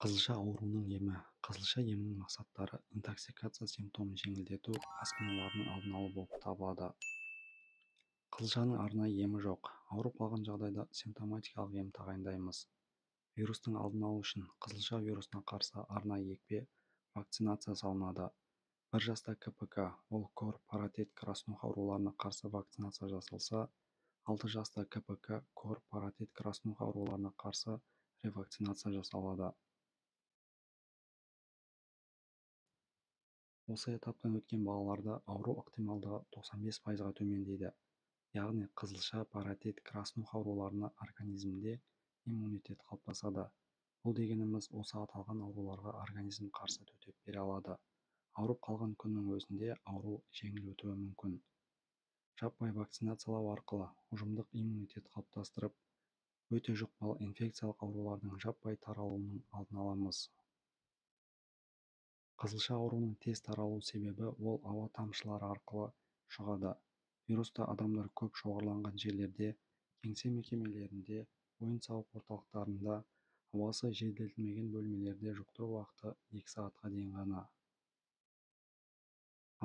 Қызылша ауруының емі. Қызылша емінің мақсаттары интоксикация симптомын жеңілдету, асқынулардың алдын алу болып табылады. Қызылшаның арнайы емі жоқ. Ауырып қалған жағдайда симптоматикалық ем тағайындаймыз. Вирустың алдын алу үшін қызылша вирусына қарсы арнайы екпе, вакцинация салынады. 1 жаста КПК, ол кор, паротит, краснух ауруларына қарсы вакцинация жасалса, 6 жаста КПК, кор, паротит, краснух ауруларына қарсы ревакцинация жасалады. Осы этаптан өткен балаларда ауру ықтималдығы 95%-ға төмендейді. Яғни қызылша, паротит, краснух ауруларына организмде иммунитет қалыптасады. Бұл дегеніміз осы аталған ауруларға организм қарсы төтеп бере алады. Ауырып қалған күннің өзінде ауру жеңіл өтуі мүмкін. Жаппай вакцинациялау арқылы ұжымдық иммунитет қалыптастырып, өте жұқпалы инфекциялық аурулардың жаппай таралуының алдын аламыз. Қызылша ауруының тез таралу себебі ол ауа тамшылары арқылы жұғады. Вирусты адамдар көп шоғырланған жерлерде, кеңсе мекемелерінде, ойын-сауық орталықтарында, ауасы желдетілмеген бөлмелерде жұқтыру уақыты 2 сағатқа дейін ғана.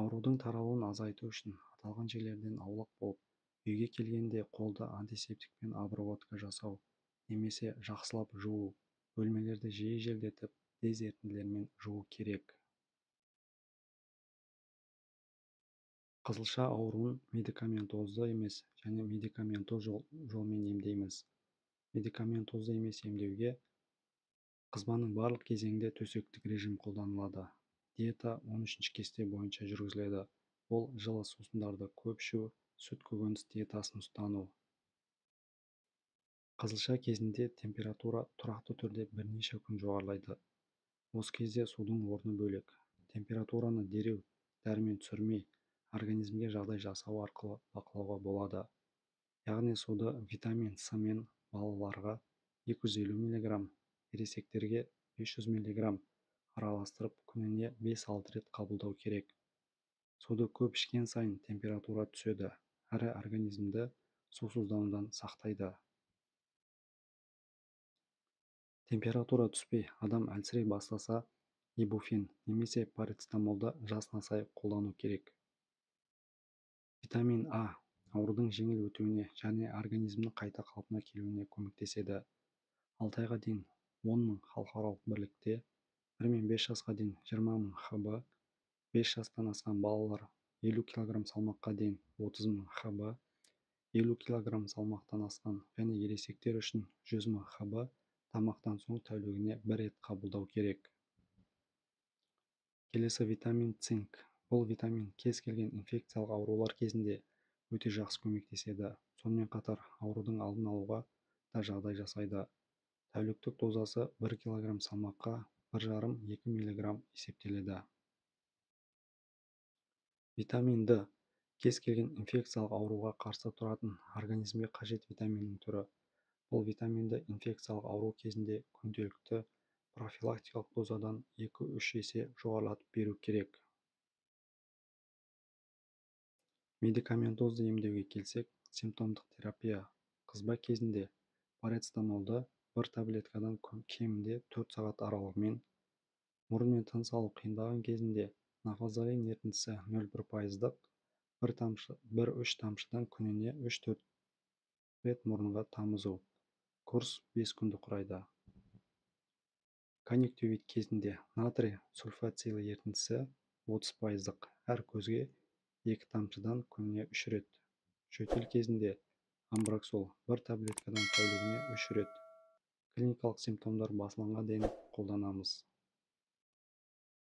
Аурудың таралуын азайту үшін аталған жерлерден аулақ болып, үйге келгенде қолды антисептикпен обработка жасау, немесе жақсылап жуу, бөлмелерді жиі желдетіп, дезерпінділермен жуу керек. Қызылша ауруын медикаментозды емес және медикаментозды жолмен емдейміз. Медикаментозды емес емдеуге қызбаның барлық кезеңінде төсектік режим қолданылады. Диета 13-ші кесте бойынша жүргізіледі. Ол жылы сусындарды көп ішу, сүт көкөніс диетасын ұстану. Қызылша кезінде температура тұрақты түрде бірнеше күн жоғарылайды. Осы кезде судың орны бөлек. Температураны дереу дәрімен түсірмей, организмге жағдай жасау арқылы бақылауға болады. Яғни суды витамин С мен балаларға 250 мг, ересектерге 500 мг араластырып күніне 5-6 рет қабылдау керек. Суды көп ішкен сайын температура түседі, әрі организмді сусызданудан сақтайды. Температура түспей, адам әлсірей бастаса, ибуфен немесе парацетамолды жасына сай қолдану керек. Витамин А аурудың жеңіл өтуіне және организмнің қайта қалпына келуіне көмектеседі. 6 айға дейін 10 000 халықаралық бірлікте, 1 мен 5 жасқа дейін 20 000 ХБ, 5 жастан асқан балалар 50 кг салмаққа дейін 30 000 ХБ, 50 кг салмақтан асқан және ересектер үшін 100 000 ХБ тамақтан соң тәулігіне 1 рет қабылдау керек. Келесі витамин цинк. Бұл витамин кез келген инфекциялық аурулар кезінде өте жақсы көмектеседі. Сонымен қатар аурудың алдын алуға да жағдай жасайды. Тәуліктік дозасы 1 кг салмаққа 1,5-2 мг есептеледі. Витамин Д кез келген инфекциялық ауруға қарсы тұратын организмге қажет витаминнің түрі. Бұл витаминді инфекциялық ауру кезінде күнделікті профилактикалық дозадан 2-3 есе жоғарылатып беру керек. Медикаментозды емдеуге келсек, симптомдық терапия. Қызба кезінде парацетамолды 1 таблеткадан кемінде 4 сағат аралығымен, мұрын мен тыныс алу қиындаған кезінде нафазолин ерітіндісі 0,1%-дық 1-3 тамшыдан күніне 3-4 рет мұрынға тамызу. Курс 5 күнді құрайды. Конъюнктивит кезінде натрий сульфацилы ерітіндісі 30%-дық әр көзге 2 тамшыдан күніне 3 рет. Жөтел кезінде амброксол 1 таблеткадан тәулігіне 3 рет. Клиникалық симптомдар басылғанға дейін қолданамыз.